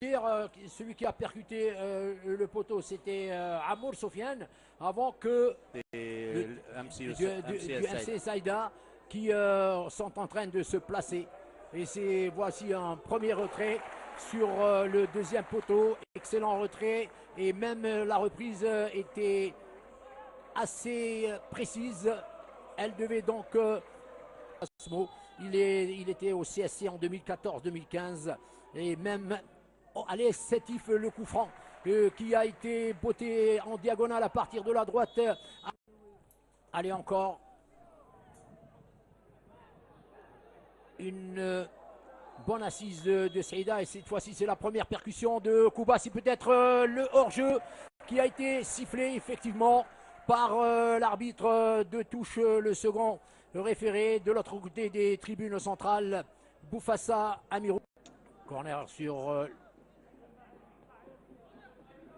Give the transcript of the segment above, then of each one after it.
celui qui a percuté le poteau, c'était Amour Sofiane, avant que du MC Saïda qui sont en train de se placer. Et voici un premier retrait sur le deuxième poteau, excellent retrait, et même la reprise était assez précise. Elle devait donc il était au CSC en 2014-2015 et même allez, Sétif, le coup franc qui a été botté en diagonale à partir de la droite. Allez, encore une bonne assise de Saïda, et cette fois-ci c'est la première percussion de Kouba. C'est peut-être le hors-jeu qui a été sifflé effectivement par l'arbitre de touche, le second référé de l'autre côté des tribunes centrales, Boufassa Amirou. Corner sur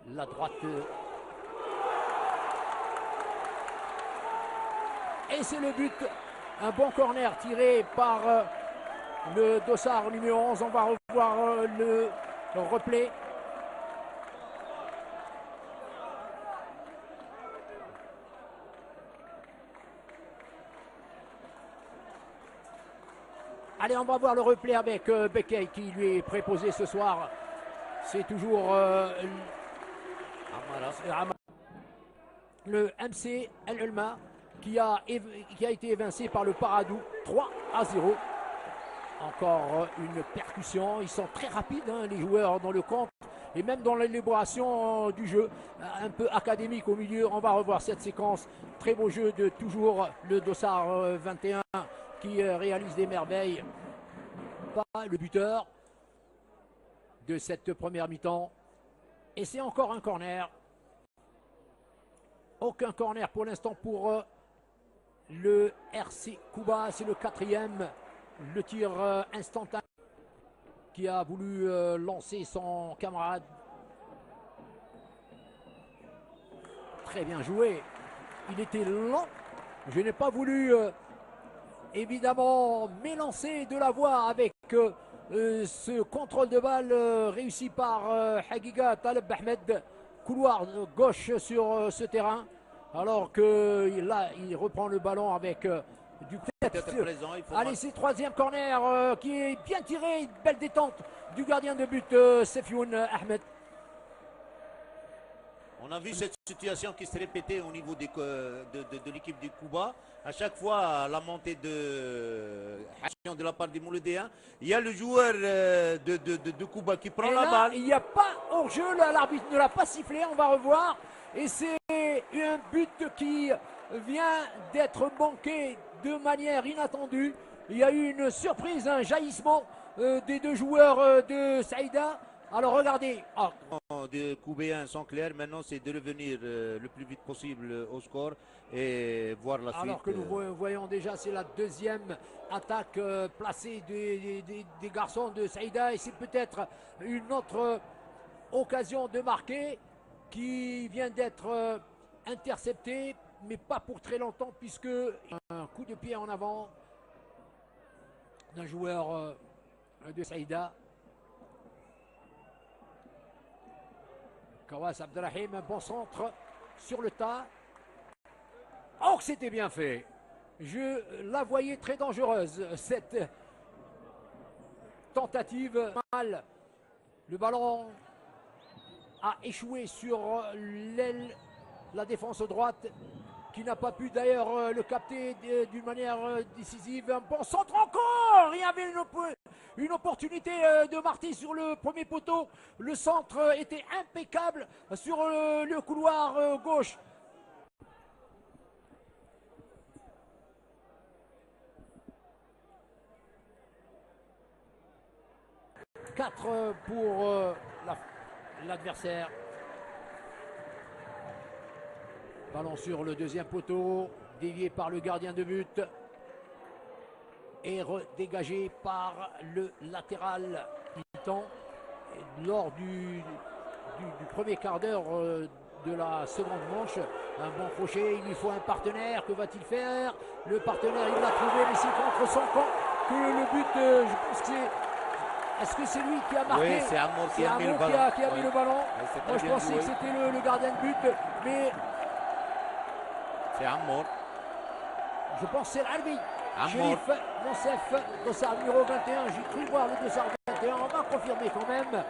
la droite. Et c'est le but. Un bon corner tiré par le dossard numéro 11. On va revoir le replay. Allez, on va voir le replay avec Bekay qui lui est préposé ce soir. C'est toujours le MC El Elma qui a été évincé par le Paradou 3-0. Encore une percussion. Ils sont très rapides, hein, les joueurs dans le contre et même dans l'élaboration du jeu. Un peu académique au milieu. On va revoir cette séquence. Très beau jeu de toujours le Dossard 21 qui réalise des merveilles. Pas le buteur de cette première mi-temps. Et c'est encore un corner. Aucun corner pour l'instant pour le RC Kouba. C'est le quatrième. Le tir instantané qui a voulu lancer son camarade. Très bien joué. Il était lent. Je n'ai pas voulu évidemment m'élancer de la voie avec ce contrôle de balle réussi par Hagiga Taleb Ahmed. Couloir gauche sur ce terrain. Alors que là, il reprend le ballon avec du présent. Allez, c'est troisième corner qui est bien tiré. Une belle détente du gardien de but Sefioun Ahmed. On a vu cette situation qui se répétait au niveau de l'équipe du Kouba. À chaque fois, la montée de la part des Mouloudéens, il y a le joueur de Kouba qui prend la balle. Il n'y a pas hors-jeu, l'arbitre ne l'a pas sifflé, on va revoir. Et c'est un but qui vient d'être manqué de manière inattendue. Il y a eu une surprise, un jaillissement des deux joueurs de Saïda. Alors regardez. Des Koubéens sont clairs. Maintenant, c'est de revenir le plus vite possible au score et voir la suite. Alors que nous voyons déjà, c'est la deuxième attaque placée des garçons de Saïda. Et c'est peut-être une autre occasion de marquer qui vient d'être interceptée, mais pas pour très longtemps, puisque un coup de pied en avant d'un joueur de Saïda. Kawas Abdelrahim, un bon centre sur le tas. Oh, que c'était bien fait. Je la voyais très dangereuse, cette tentative. Mal. Le ballon a échoué sur l'aile, la défense droite, qui n'a pas pu d'ailleurs le capter d'une manière décisive. Un bon centre encore. Il y avait une opportunité de Marty sur le premier poteau. Le centre était impeccable sur le couloir gauche. Quatre pour l'adversaire. Ballon sur le deuxième poteau, dévié par le gardien de but et redégagé par le latéral Titan. Lors du premier quart d'heure de la seconde manche, un bon crochet, il lui faut un partenaire. Que va-t-il faire? Le partenaire, il l'a trouvé, mais c'est contre son camp que le but, je pense que c'est Est-ce que c'est lui qui a marqué? Oui, c'est Amour qui a mis le Amour ballon. qui a mis le ballon. Ouais, c'est très Moi, je bien pensais joué. que c'était le gardien de but, mais C'est Amour. je pense que c'est l'Arbi. Amour. Chérif Monsef, dossard numéro 21. J'ai cru voir le dossard 21. On va confirmer quand même.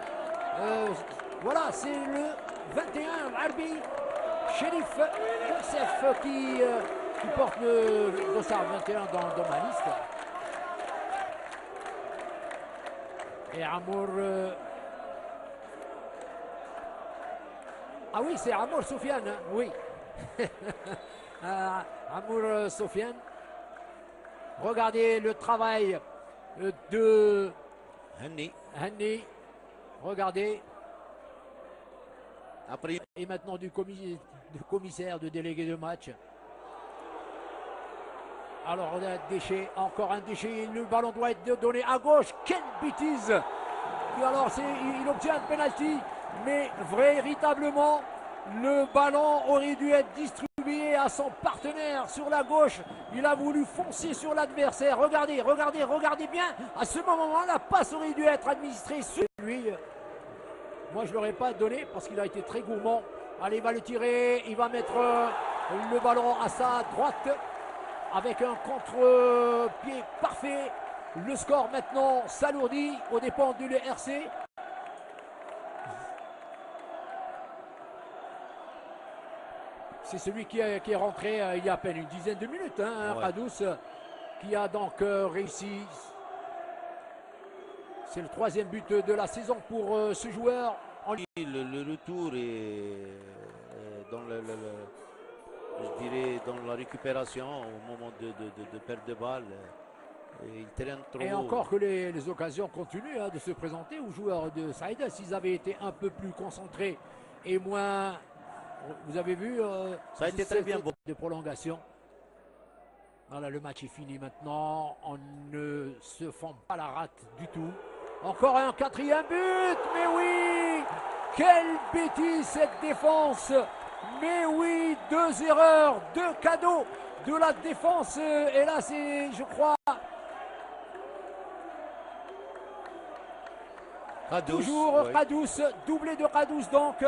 Voilà, c'est le 21, l'Arbi. Chérif Monsef qui porte le dossard 21 dans ma liste. Et Amour. Ah oui, c'est Amour Sofiane, hein, oui. Amour Sofiane. Regardez le travail de Henny. Henny. Regardez. Après, Et maintenant du commissaire, de délégué de match. Alors on a un déchet, encore un déchet. Le ballon doit être donné à gauche. Quelle bêtise! Et alors il obtient un penalty, mais véritablement le ballon aurait dû être distribué à son partenaire sur la gauche. Il a voulu foncer sur l'adversaire. Regardez, regardez, regardez bien. À ce moment-là, la passe aurait dû être administrée sur lui. Moi, je ne l'aurais pas donné parce qu'il a été très gourmand. Allez, il va le tirer. Il va mettre le ballon à sa droite avec un contre-pied parfait. Le score maintenant s'alourdit aux dépens du RC. C'est celui qui est rentré il y a à peine une dizaine de minutes, hein, Ouais. Radous, qui a donc réussi. C'est le 3e but de la saison pour ce joueur. le retour est dans je dirais dans la récupération au moment de perte de balle. Il traîne trop. Et encore que les occasions continuent de se présenter aux joueurs de Saïda. S'ils avaient été un peu plus concentrés et moins... Vous avez vu Ça a été très bien beau. de prolongation. Voilà, le match est fini maintenant. On ne se fend pas la rate du tout. Encore un 4e but. Mais oui, quelle bêtise cette défense. Mais oui, 2 erreurs, 2 cadeaux de la défense. Et là, c'est, je crois... Radous, Toujours ouais. Radous, doublé de Radous donc.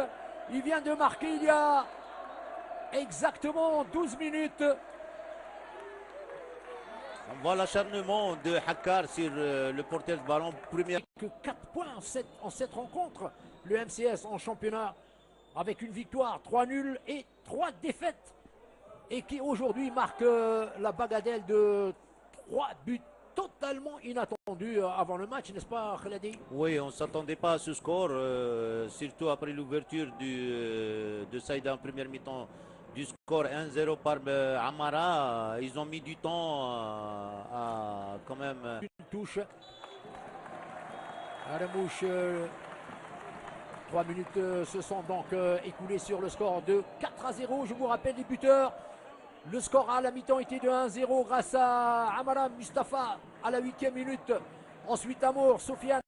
Il vient de marquer il y a exactement 12 minutes. On voit l'acharnement de Hakkar sur le porteur de ballon. Première. Que 4 points en cette rencontre. Le MCS en championnat avec une victoire, 3 nuls et 3 défaites. Et qui aujourd'hui marque la bagatelle de 3 buts totalement inattendus avant le match, n'est-ce pas Khaladi? Oui, on ne s'attendait pas à ce score, surtout après l'ouverture de Saïda en première mi-temps du score 1-0 par Amara. Ils ont mis du temps à quand même. Une touche. Aramouche. 3 minutes se sont donc écoulées sur le score de 4-0. Je vous rappelle les buteurs. Le score à la mi-temps était de 1-0 grâce à Amara Mustafa à la 8e minute. Ensuite Amour, Sofiane